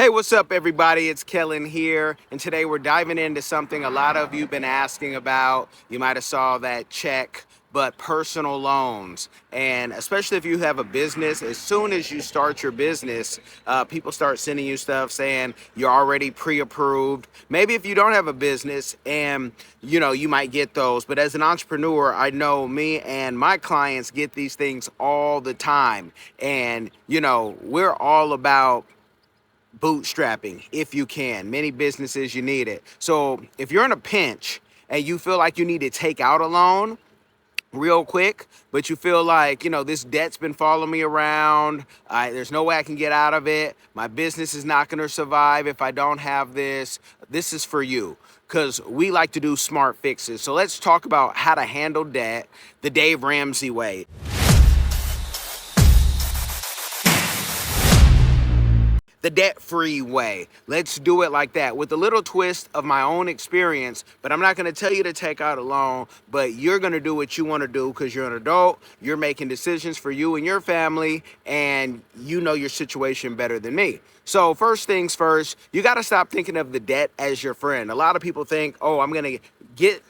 Hey, what's up, everybody? It's Kellen here, and today we're diving into something a lot of you have been asking about. You might have saw that check, but personal loans, and especially if you have a business, as soon as you start your business, people start sending you stuff saying you're already pre-approved. Maybe if you don't have a business, and you might get those, but as an entrepreneur, I know me and my clients get these things all the time, and we're all about bootstrapping if you can. Many businesses, you need it. So if you're in a pinch and you feel like you need to take out a loan real quick, but you feel like, this debt's been following me around, there's no way I can get out of it, my business is not going to survive if I don't have this is for you, because we like to do smart fixes. So let's talk about how to handle debt the Dave Ramsey way. The debt-free way. Let's do it like that with a little twist of my own experience, but I'm not going to tell you to take out a loan, but you're going to do what you want to do because you're an adult, you're making decisions for you and your family, and you know your situation better than me. So first things first, you got to stop thinking of the debt as your friend. A lot of people think, oh, I'm going to get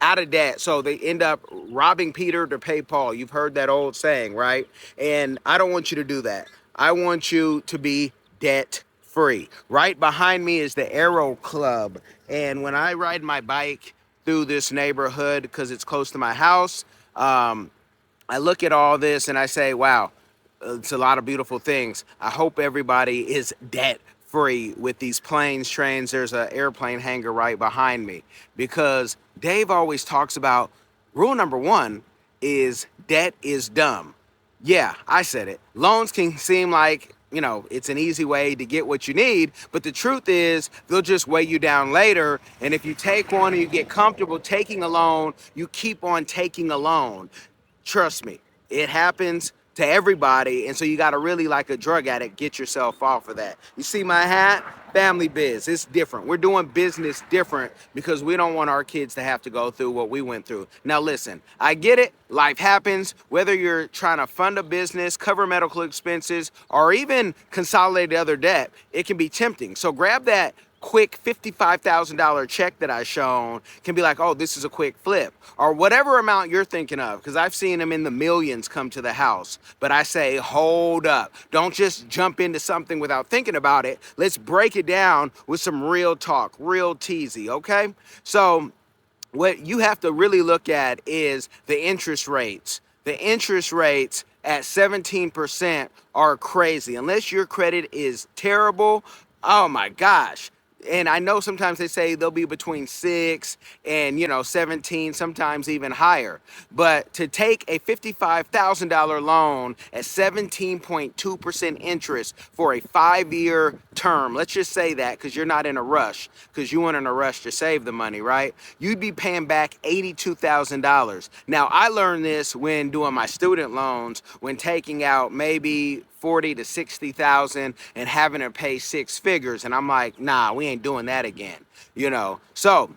out of debt, so they end up robbing Peter to pay Paul. You've heard that old saying, right? And I don't want you to do that. I want you to be debt free. Right behind me is the Aero Club, and when I ride my bike through this neighborhood because it's close to my house, I look at all this and I say, wow, it's a lot of beautiful things. I hope everybody is debt free with these planes, trains. There's an airplane hangar right behind me, because Dave always talks about rule number one is debt is dumb. Yeah, I said it. Loans can seem like, it's an easy way to get what you need, but the truth is they'll just weigh you down later. And if you take one and you get comfortable taking a loan, you keep on taking a loan. Trust me, it happens to everybody. And so you got to really, like a drug addict, get yourself off of that. You see my hat? Family biz. It's different. We're doing business different because we don't want our kids to have to go through what we went through. Now listen, I get it. Life happens. Whether you're trying to fund a business, cover medical expenses, or even consolidate other debt, it can be tempting. So grab that quick $55,000 check that I shown. Can be like, oh, this is a quick flip, or whatever amount you're thinking of, because I've seen them in the millions come to the house. But I say, hold up, don't just jump into something without thinking about it. Let's break it down with some real talk, real teasy. Okay, so what you have to really look at is the interest rates. The interest rates at 17% are crazy. Unless your credit is terrible, oh my gosh. And I know sometimes they say they'll be between 6 and 17, sometimes even higher. But to take a $55,000 loan at 17.2% interest for a 5-year term, let's just say that, because you're not in a rush, because you weren't in a rush to save the money, right? You'd be paying back $82,000. Now, I learned this when doing my student loans, when taking out maybe 40 to 60,000 and having to pay 6 figures, and I'm like, nah, we ain't doing that again. So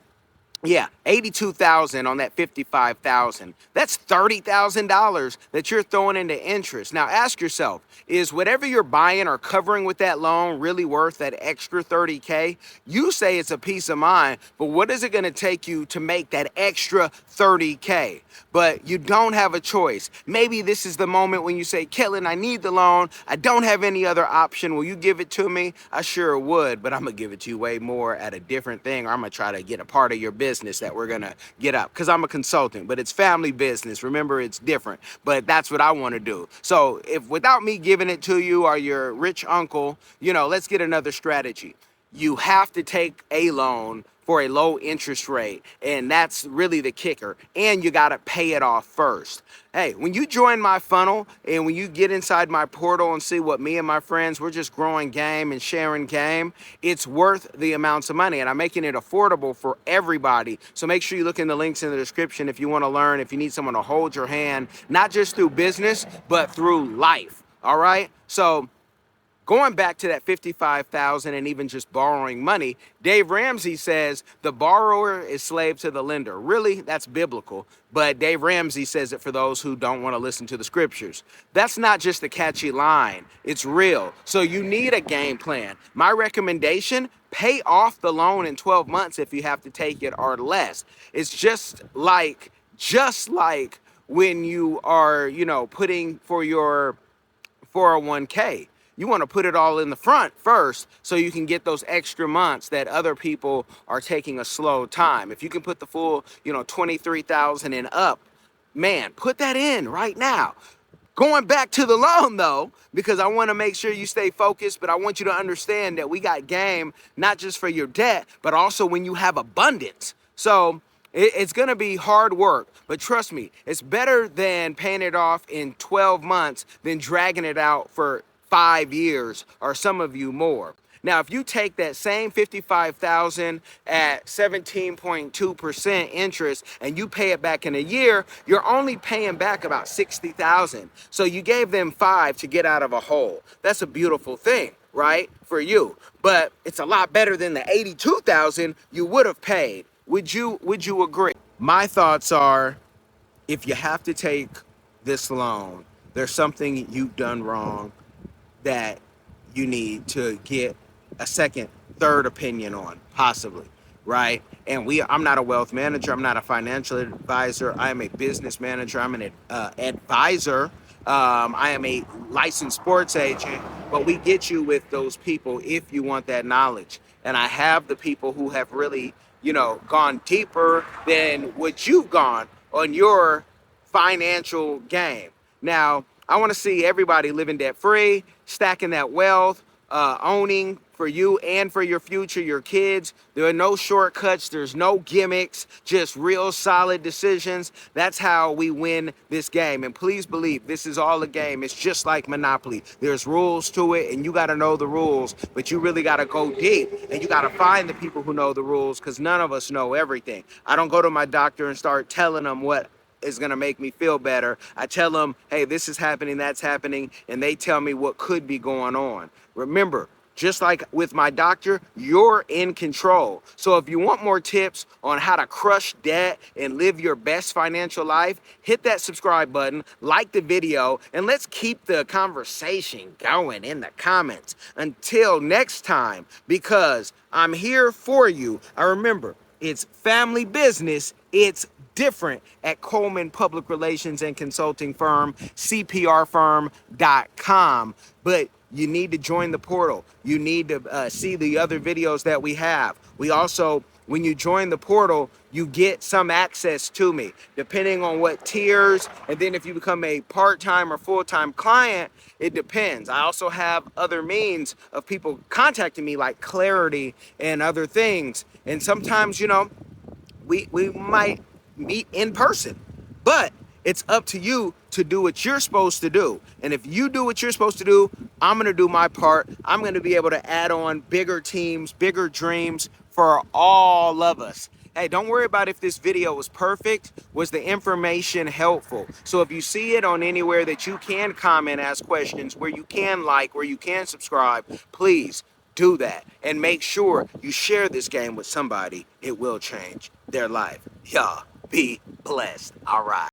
yeah, 82,000 on that 55,000. That's $30,000 that you're throwing into interest. Now ask yourself, is whatever you're buying or covering with that loan really worth that extra 30K? You say it's a peace of mind, but what is it going to take you to make that extra 30K? But you don't have a choice. Maybe this is the moment when you say, Kellen, I need the loan. I don't have any other option. Will you give it to me? I sure would, but I'm going to give it to you way more at a different thing, or I'm going to try to get a part of your business that we're going to get up, because I'm a consultant, but it's family business. Remember, it's different, but that's what I want to do. So if without me giving it to you or your rich uncle, let's get another strategy. You have to take a loan for a low interest rate, and that's really the kicker, and you got to pay it off first. Hey, when you join my funnel and when you get inside my portal and see what me and my friends, we're just growing game and sharing game, it's worth the amounts of money, and I'm making it affordable for everybody. So make sure you look in the links in the description if you want to learn, if you need someone to hold your hand, not just through business, but through life. All right, so Going back to that 55,000 and even just borrowing money, Dave Ramsey says the borrower is slave to the lender. Really, that's biblical, but Dave Ramsey says it for those who don't want to listen to the scriptures. That's not just a catchy line, it's real. So you need a game plan. My recommendation, pay off the loan in 12 months if you have to take it or less. It's just like when you are, putting for your 401k. You want to put it all in the front first so you can get those extra months that other people are taking a slow time. If you can put the full, 23,000 and up, man, put that in right now. Going back to the loan though, because I want to make sure you stay focused, but I want you to understand that we got game not just for your debt, but also when you have abundance. So it's going to be hard work, but trust me, it's better than paying it off in 12 months than dragging it out for 5 years or some of you more. Now, if you take that same 55,000 at 17.2% interest and you pay it back in a year, you're only paying back about 60,000. So you gave them 5 to get out of a hole. That's a beautiful thing, right? For you. But it's a lot better than the 82,000 you would have paid. Would you agree? My thoughts are, if you have to take this loan, there's something you've done wrong that you need to get a second, third opinion on, possibly, right? And I'm not a wealth manager. I'm not a financial advisor. I am a business manager. I'm an advisor. I am a licensed sports agent, but we get you with those people if you want that knowledge. And I have the people who have really, gone deeper than what you've gone on your financial game. Now, I want to see everybody living debt free, stacking that wealth, owning for you and for your future, your kids. There are no shortcuts. There's no gimmicks, just real solid decisions. That's how we win this game. And please believe this is all a game. It's just like Monopoly. There's rules to it and you got to know the rules, but you really got to go deep and you got to find the people who know the rules because none of us know everything. I don't go to my doctor and start telling them what is going to make me feel better. I tell them, hey, this is happening, that's happening, and they tell me what could be going on. Remember, just like with my doctor, you're in control. So if you want more tips on how to crush debt and live your best financial life, hit that subscribe button, like the video, and let's keep the conversation going in the comments. Until next time, because I'm here for you. I remember, it's family business. It's different at Coleman Public Relations and Consulting Firm, CPRfirm.com. But you need to join the portal. You need to see the other videos that we have. We also, when you join the portal, you get some access to me, depending on what tiers. And then if you become a part-time or full-time client, it depends. I also have other means of people contacting me like Clarity and other things. And sometimes, we might meet in person, but it's up to you to do what you're supposed to do. And if you do what you're supposed to do, I'm going to do my part. I'm going to be able to add on bigger teams, bigger dreams for all of us. Hey, don't worry about if this video was perfect. Was the information helpful? So if you see it on anywhere that you can comment, ask questions, where you can like, where you can subscribe, please do that. And make sure you share this game with somebody. It will change their life. Y'all be blessed. All right.